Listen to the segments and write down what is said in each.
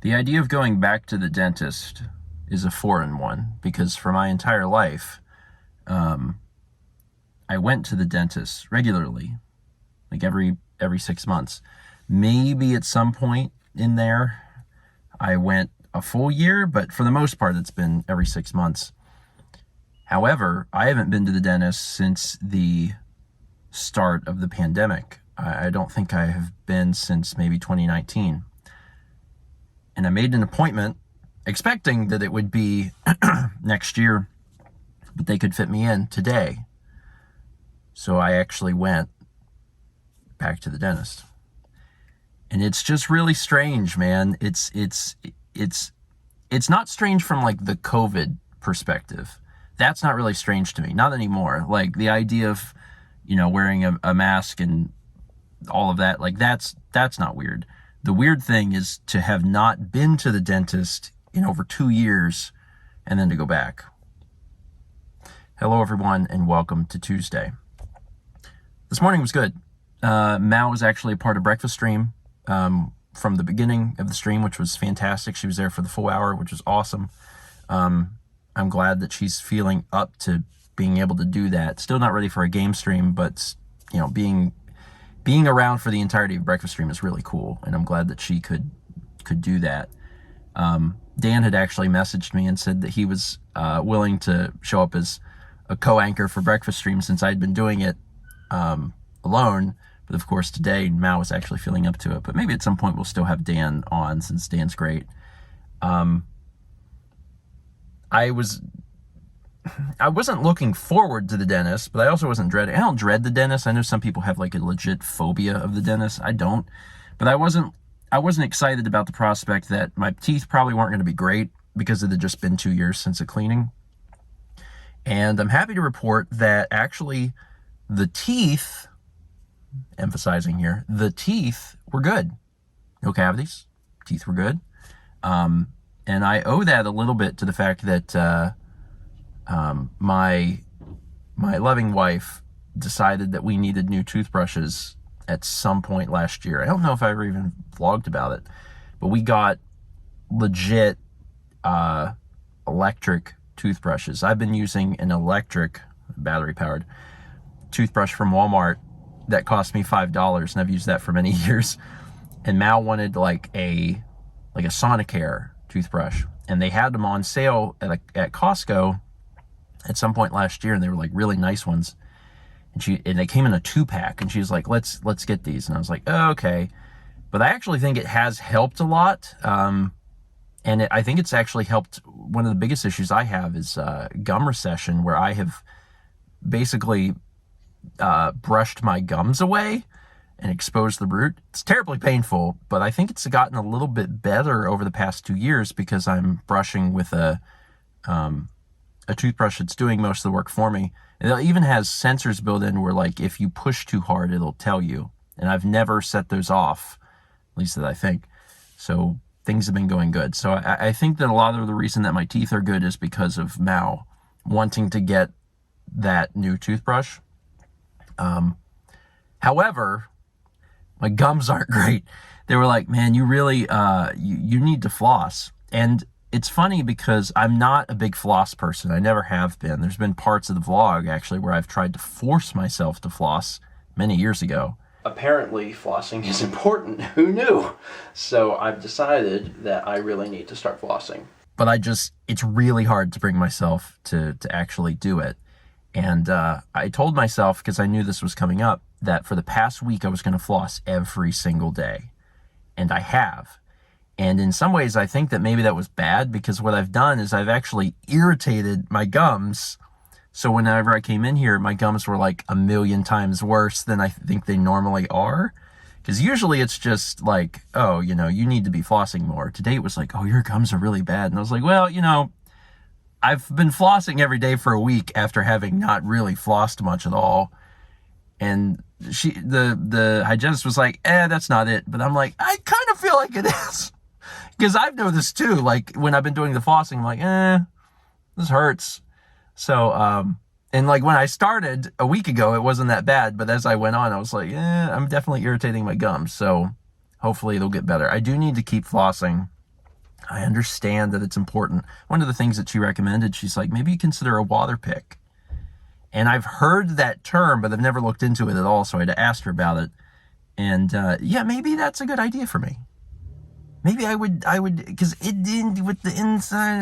The idea of going back to the dentist is a foreign one because for my entire life, um, I went to the dentist regularly, like every 6 months. Maybe at some point in there, I went a full year, but for the most part, it's been every 6 months. However, I haven't been to the dentist since the start of the pandemic. I don't think I have been since maybe 2019. And I made an appointment expecting that it would be next year, but they could fit me in today. So I actually went back to the dentist. And it's just really strange, man. It's not strange from like the COVID perspective. That's not really strange to me. Not anymore. Like the idea of, wearing a mask and all of that, like that's not weird. The weird thing is to have not been to the dentist in over 2 years and then to go back. Hello, everyone, and welcome to Tuesday. This morning was good. Mal was actually a part of Breakfast Stream from the beginning of the stream, which was fantastic. She was there for the full hour, which was awesome. I'm glad that she's feeling up to being able to do that. Still not ready for a game stream, but being around for the entirety of Breakfast Stream is really cool, and I'm glad that she could do that. Dan had actually messaged me and said that he was willing to show up as a co-anchor for Breakfast Stream since I'd been doing it alone. But of course, today Mao was actually feeling up to it. But maybe at some point we'll still have Dan on since Dan's great. I wasn't looking forward to the dentist, but I also wasn't dreading. I don't dread the dentist. I know some people have like a legit phobia of the dentist. I don't, but I wasn't excited about the prospect that my teeth probably weren't going to be great because it had just been 2 years since a cleaning. And I'm happy to report that actually the teeth, emphasizing here, the teeth were good. No cavities. Teeth were good. And I owe that a little bit to the fact that my loving wife decided that we needed new toothbrushes at some point last year. I don't know if I ever even vlogged about it, but we got legit electric toothbrushes. I've been using an electric, battery-powered toothbrush from Walmart that cost me $5, and I've used that for many years. And Mal wanted like a Sonicare toothbrush, and they had them on sale at Costco at some point last year, and they were like really nice ones. And they came in a 2-pack, and she was like, let's get these. And I was like, oh, okay. But I actually think it has helped a lot. I think it's actually helped. One of the biggest issues I have is gum recession, where I have basically brushed my gums away and exposed the root. It's terribly painful, but I think it's gotten a little bit better over the past 2 years because I'm brushing with a toothbrush that's doing most of the work for me. And it even has sensors built in where, like, if you push too hard, it'll tell you. And I've never set those off, at least that I think. So things have been going good. So I think that a lot of the reason that my teeth are good is because of Mao wanting to get that new toothbrush. However, my gums aren't great. They were like, man, you really, you need to floss. And it's funny because I'm not a big floss person. I never have been. There's been parts of the vlog, actually, where I've tried to force myself to floss many years ago. Apparently, flossing is important. Who knew? So I've decided that I really need to start flossing. But it's really hard to bring myself to actually do it. And I told myself, because I knew this was coming up, that for the past week I was going to floss every single day. And I have. And in some ways, I think that maybe that was bad, because what I've done is I've actually irritated my gums. So whenever I came in here, my gums were like 1,000,000 times worse than I think they normally are. Because usually it's just like, oh, you need to be flossing more. Today it was like, oh, your gums are really bad. And I was like, well, I've been flossing every day for a week after having not really flossed much at all. And the hygienist was like, that's not it. But I'm like, I kind of feel like it is. Because I've noticed too, like when I've been doing the flossing, I'm like, this hurts. So, and like when I started a week ago, it wasn't that bad. But as I went on, I was like, I'm definitely irritating my gums. So hopefully it'll get better. I do need to keep flossing I understand that it's important. One of the things that she recommended, she's like, maybe you consider a water pick. And I've heard that term, but I've never looked into it at all, so I had to ask her about it. And yeah, maybe that's a good idea for me. Maybe I would, because it didn't with the inside.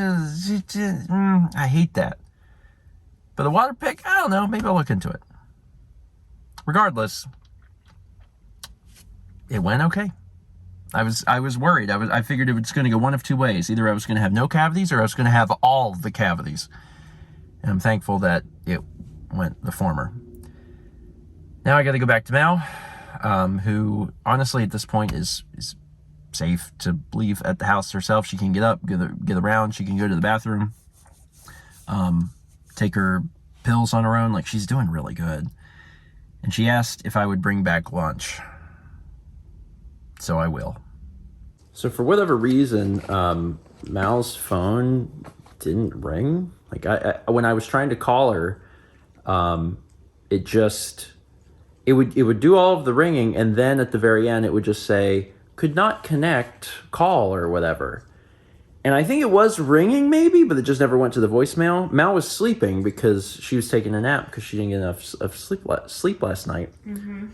I hate that. But a water pick, I don't know. Maybe I'll look into it. Regardless, it went okay. I was worried. I figured it was going to go one of two ways. Either I was going to have no cavities or I was going to have all the cavities. And I'm thankful that it went the former. Now I got to go back to Mal, who honestly at this point is safe to leave at the house herself. She can get up, get around. She can go to the bathroom, take her pills on her own. Like, she's doing really good. And she asked if I would bring back lunch. So I will. So for whatever reason, Mal's phone didn't ring. Like, I when I was trying to call her, it would do all of the ringing, and then at the very end it would just say, could not connect, call, or whatever. And I think it was ringing maybe, but it just never went to the voicemail. Mal was sleeping because she was taking a nap because she didn't get enough of sleep last night. Mm-hmm.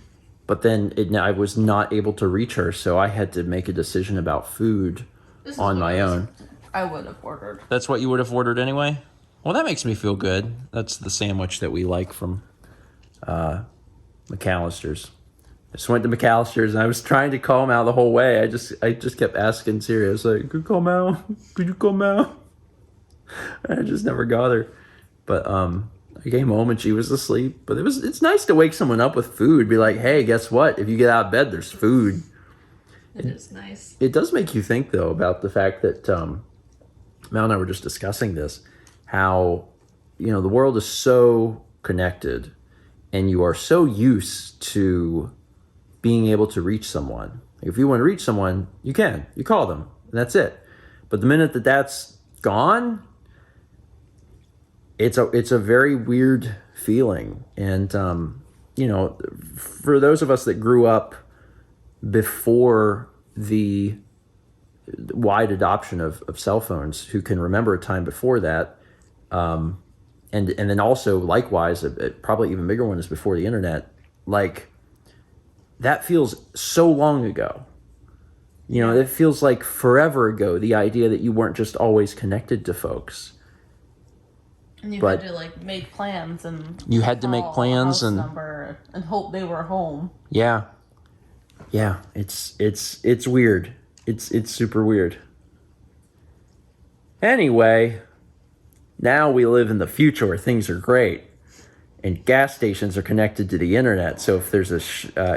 But then I was not able to reach her, so I had to make a decision about food on my own. I would have ordered. That's what you would have ordered anyway? Well, that makes me feel good. That's the sandwich that we like from McAllister's. I just went to McAllister's, and I was trying to call Mal the whole way. I just kept asking Siri. I was like, could you call Mal? Could you call Mal? And I just never got her. But I came home and she was asleep. But it's nice to wake someone up with food. Be like, hey, guess what? If you get out of bed, there's food. It is nice. It does make you think, though, about the fact that Mal and I were just discussing this, how, the world is so connected and you are so used to being able to reach someone. If you want to reach someone, you can. You call them, and that's it. But the minute that that's gone, it's a very weird feeling. And, for those of us that grew up before the wide adoption of cell phones, who can remember a time before that, and then also likewise, probably even bigger one is before the internet, like, that feels so long ago. It feels like forever ago, the idea that you weren't just always connected to folks. And you had to make plans and you had to make plans and number and hope they were home. Yeah. Yeah, it's weird. It's super weird. Anyway, now we live in the future where things are great. And gas stations are connected to the internet. So if there's a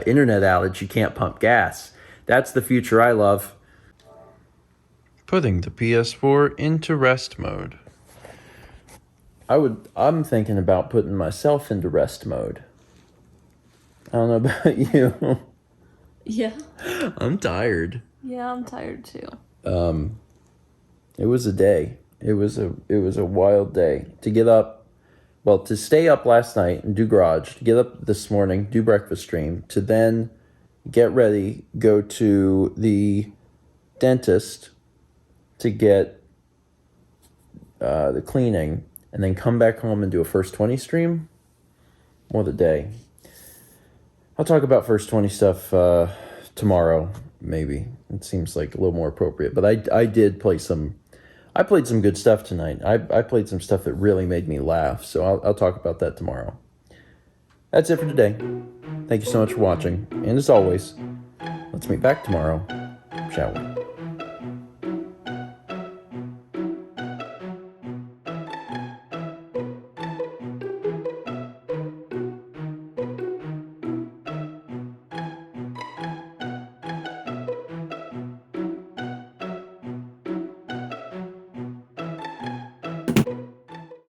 internet outage, you can't pump gas. That's the future I love. Putting the PS4 into rest mode. I'm thinking about putting myself into rest mode. I don't know about you. Yeah. I'm tired. Yeah, I'm tired too. It was a day. It was a wild day. To get up. Well, to stay up last night and do garage, to get up this morning, do breakfast stream, to then get ready, go to the dentist to get the cleaning, and then come back home and do a First 20 stream. What a day. I'll talk about First 20 stuff tomorrow, maybe. It seems like a little more appropriate. But I did play some... I played some good stuff tonight. I played some stuff that really made me laugh, so I'll talk about that tomorrow. That's it for today. Thank you so much for watching, and as always, let's meet back tomorrow, shall we?